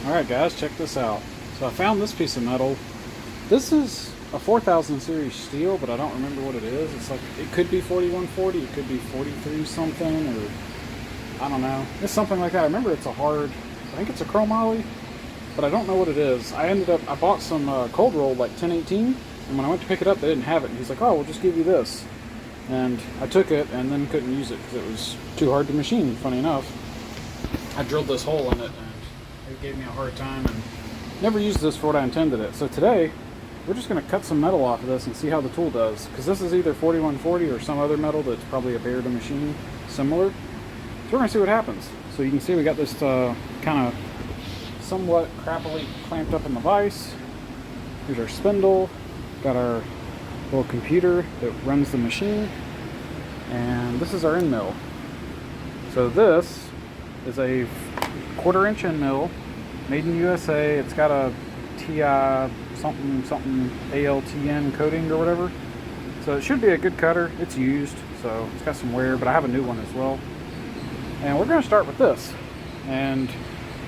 Alright guys, check this out. So I found this piece of metal. This is a 4000 series steel, but I don't remember what it is. It's like, it could be 4140, it could be 43 something, or I don't know. It's something like that. I remember it's a hard, I think it's a chromoly, but I don't know what it is. I bought some cold rolled like 1018, and when I went to pick it up they didn't have it. And he's like, oh, we'll just give you this. And I took it and then couldn't use it because it was too hard to machine, funny enough. I drilled this hole in it and it gave me a hard time and never used this for what I intended it. So today, we're just going to cut some metal off of this and see how the tool does. Because this is either 4140 or some other metal that's probably a bear to machine similar. So we're going to see what happens. So you can see we got this kind of somewhat crappily clamped up in the vise. Here's our spindle. Got our little computer that runs the machine. And this is our end mill. So this is a 1/4 inch end mill, made in USA. It's got a TI something ALTN coating or whatever. So it should be a good cutter. It's used, so it's got some wear, but I have a new one as well. And we're going to start with this. And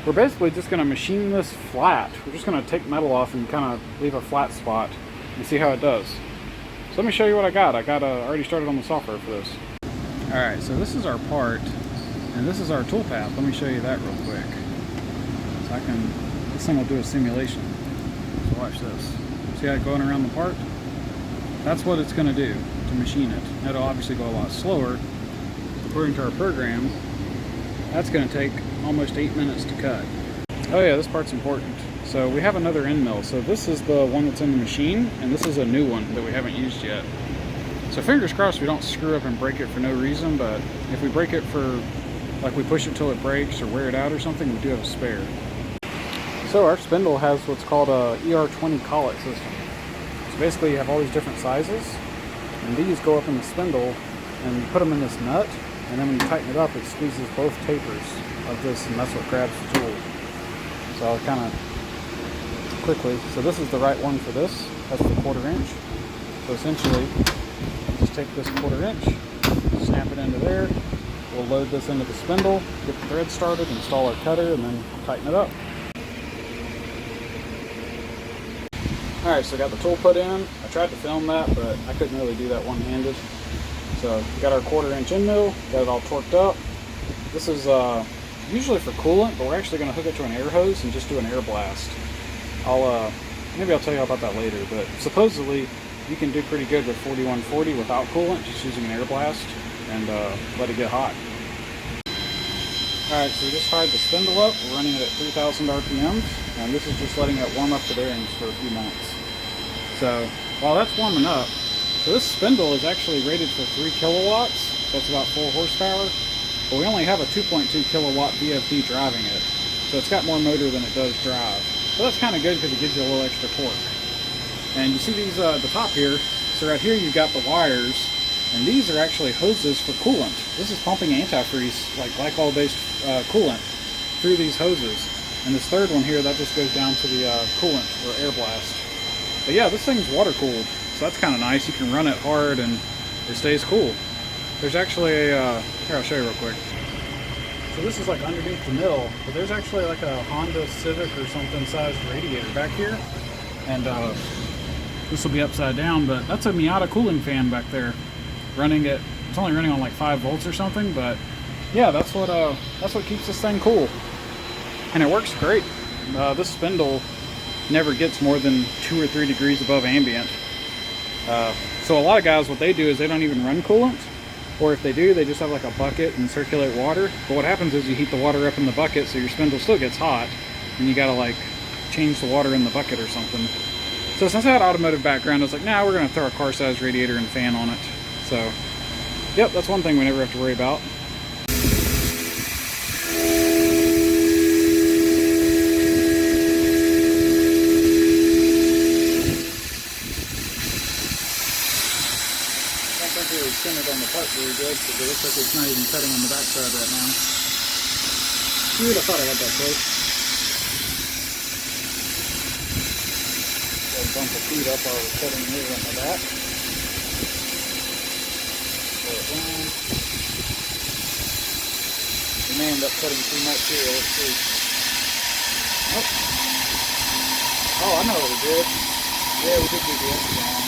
we're basically just going to machine this flat. We're just going to take metal off and kind of leave a flat spot and see how it does. So let me show you what I got. I already started on the software for this. Alright, so this is our part. And this is our tool path. Let me show you that real quick. So this thing will do a simulation. So watch this. See how it's going around the part? That's what it's going to do to machine it. It'll obviously go a lot slower. According to our program, that's going to take almost 8 minutes to cut. Oh yeah, this part's important. So we have another end mill. So this is the one that's in the machine, and this is a new one that we haven't used yet. So fingers crossed we don't screw up and break it for no reason, but if we break it for, like we push it till it breaks or wear it out or something, we do have a spare. So our spindle has what's called a ER20 collet system. So basically you have all these different sizes, and these go up in the spindle, and you put them in this nut, and then when you tighten it up, it squeezes both tapers of this, and that's what grabs the tool. So I'll kind of quickly, so this is the right one for this. That's the 1/4 inch. So essentially, just take this 1/4 inch, snap it into there. We'll load this into the spindle, get the thread started, install our cutter, and then tighten it up. Alright, so I got the tool put in. I tried to film that, but I couldn't really do that one-handed. So we got our 1/4 inch end mill, got it all torqued up. This is usually for coolant, but we're actually going to hook it to an air hose and just do an air blast. Maybe I'll tell you about that later, but supposedly you can do pretty good with 4140 without coolant, just using an air blast and let it get hot. Alright, so we just fired the spindle up. We're running it at 3000 RPMs, and this is just letting it warm up the bearings for a few minutes. So while that's warming up, so this spindle is actually rated for 3 kilowatts, so that's about 4 horsepower, but we only have a 2.2 kilowatt VFD driving it, so it's got more motor than it does drive. So that's kind of good because it gives you a little extra torque. And you see these the top here, so right here you've got the wires, and these are actually hoses for coolant. This is pumping antifreeze, like glycol-based coolant, through these hoses. And this third one here, that just goes down to the coolant or air blast. But yeah, this thing's water cooled, so that's kind of nice. You can run it hard and it stays cool. There's actually a, here I'll show you real quick. So this is like underneath the mill, but there's actually like a Honda Civic or something sized radiator back here. And this will be upside down, but that's a Miata cooling fan back there. Running it, it's only running on like 5 volts or something, but yeah, that's what keeps this thing cool. And it works great. This spindle never gets more than 2 or 3 degrees above ambient. So a lot of guys, what they do is they don't even run coolant, or if they do, they just have like a bucket and circulate water. But what happens is you heat the water up in the bucket, so your spindle still gets hot, and you gotta like change the water in the bucket or something. So since I had an automotive background, I was like, nah, we're gonna throw a car-sized radiator and fan on it. So, yep, that's one thing we never have to worry about. Centered on the part very good, because it looks like it's not even cutting on the backside right now. Shoot, I thought I had that close. Got a bump of feet up while we're cutting here on the back. Pull it down. We may end up cutting too much here, let's see. Oh, oh, I know what we did. Yeah, we did do the extra wrong.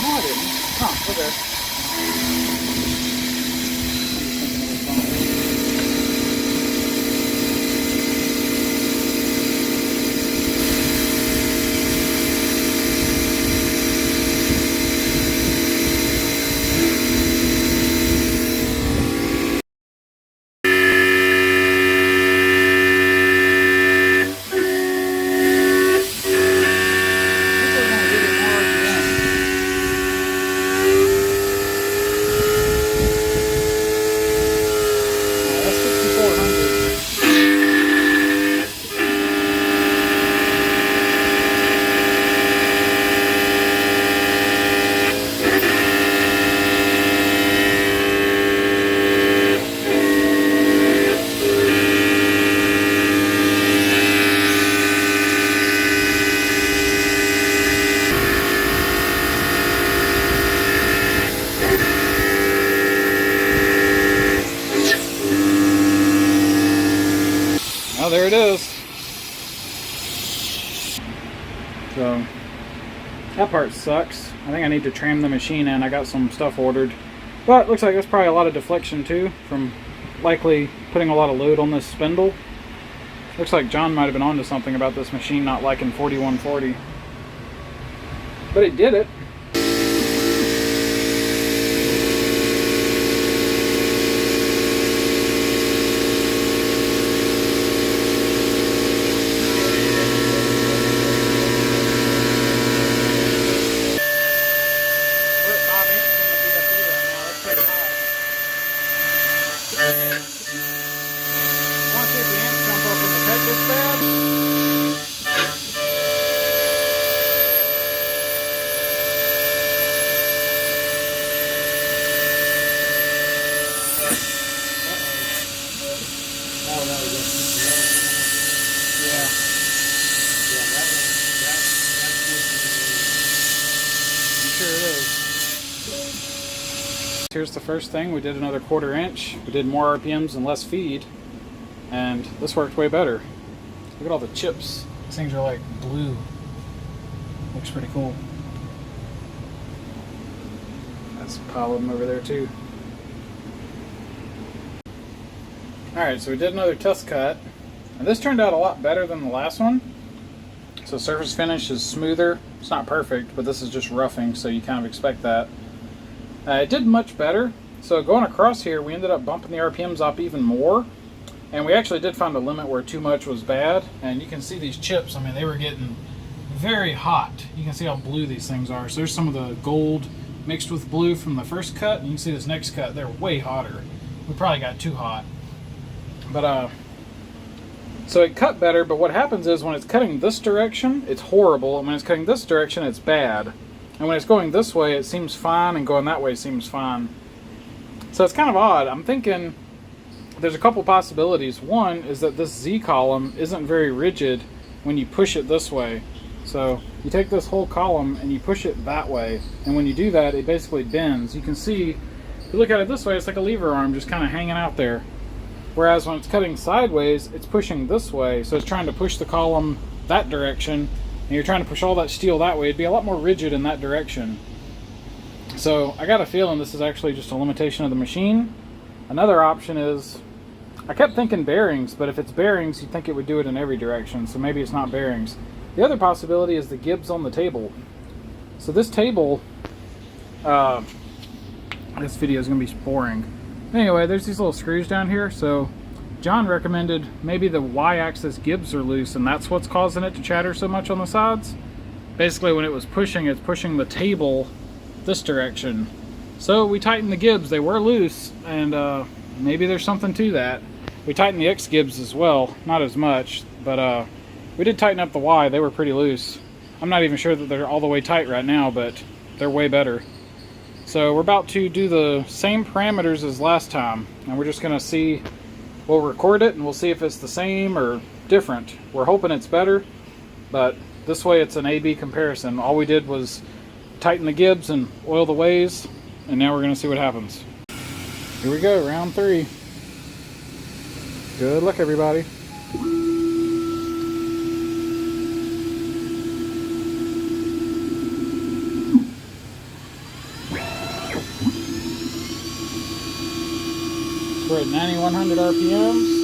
No, I didn't. Huh, okay. Oh, there it is. So that part sucks. I think I need to tram the machine in. I got some stuff ordered, but looks like there's probably a lot of deflection too from likely putting a lot of load on this spindle. Looks like John might have been onto something about this machine not liking 4140, but it did it. Here's the first thing. We did another 1/4 inch. We did more RPMs and less feed, and this worked way better. Look at all the chips. These things are like blue. Looks pretty cool. That's a pile of them over there too. Alright, so we did another test cut, and this turned out a lot better than the last one. So surface finish is smoother. It's not perfect, but this is just roughing, so you kind of expect that. It did much better. So going across here, we ended up bumping the RPMs up even more, and we actually did find a limit where too much was bad. And you can see these chips, I mean, they were getting very hot. You can see how blue these things are. So there's some of the gold mixed with blue from the first cut, and you can see this next cut, they're way hotter. We probably got too hot. But so it cut better, but what happens is when it's cutting this direction, it's horrible, and when it's cutting this direction, it's bad. And when it's going this way, it seems fine, and going that way seems fine. So it's kind of odd. I'm thinking there's a couple possibilities. One is that this Z column isn't very rigid when you push it this way. So you take this whole column and you push it that way, and when you do that, it basically bends. You can see, if you look at it this way, it's like a lever arm just kind of hanging out there. Whereas when it's cutting sideways, it's pushing this way, so it's trying to push the column that direction, and you're trying to push all that steel that way. It'd be a lot more rigid in that direction. So I got a feeling this is actually just a limitation of the machine. Another option is, I kept thinking bearings, but if it's bearings, you'd think it would do it in every direction, so maybe it's not bearings. The other possibility is the gibs on the table. So this table, this video is going to be boring. Anyway, there's these little screws down here, so John recommended maybe the Y-axis gibs are loose, and that's what's causing it to chatter so much on the sides. Basically, when it was pushing, it's pushing the table this direction. So we tightened the gibs. They were loose, and maybe there's something to that. We tightened the X gibs as well, not as much, but we did tighten up the Y. They were pretty loose. I'm not even sure that they're all the way tight right now, but they're way better. So we're about to do the same parameters as last time, and we're just going to see, we'll record it and we'll see if it's the same or different. We're hoping it's better, but this way it's an A-B comparison. All we did was tighten the gibs and oil the ways, and now we're going to see what happens. Here we go, round 3. Good luck, everybody. We're at 9,100 RPMs.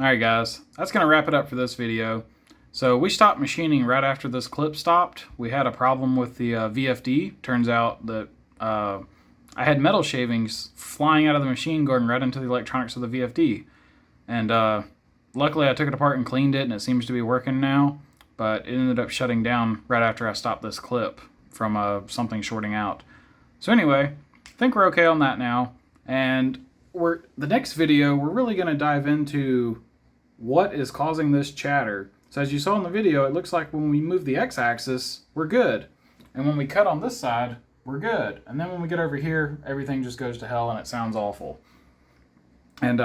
Alright guys, that's going to wrap it up for this video. So we stopped machining right after this clip stopped. We had a problem with the VFD. Turns out that I had metal shavings flying out of the machine going right into the electronics of the VFD. And luckily I took it apart and cleaned it and it seems to be working now. But it ended up shutting down right after I stopped this clip from something shorting out. So anyway, I think we're okay on that now. And the next video, we're really going to dive into what is causing this chatter. So as you saw in the video, it looks like when we move the x-axis, we're good. And when we cut on this side, we're good. And then when we get over here, everything just goes to hell and it sounds awful. And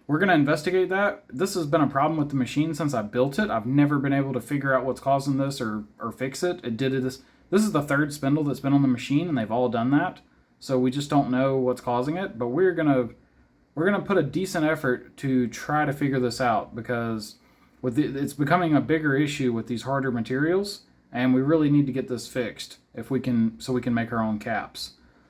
we're going to investigate that. This has been a problem with the machine since I built it. I've never been able to figure out what's causing this or fix it. This is the third spindle that's been on the machine and they've all done that. So we just don't know what's causing it, but we're gonna put a decent effort to try to figure this out, because it's becoming a bigger issue with these harder materials, and we really need to get this fixed so we can make our own caps.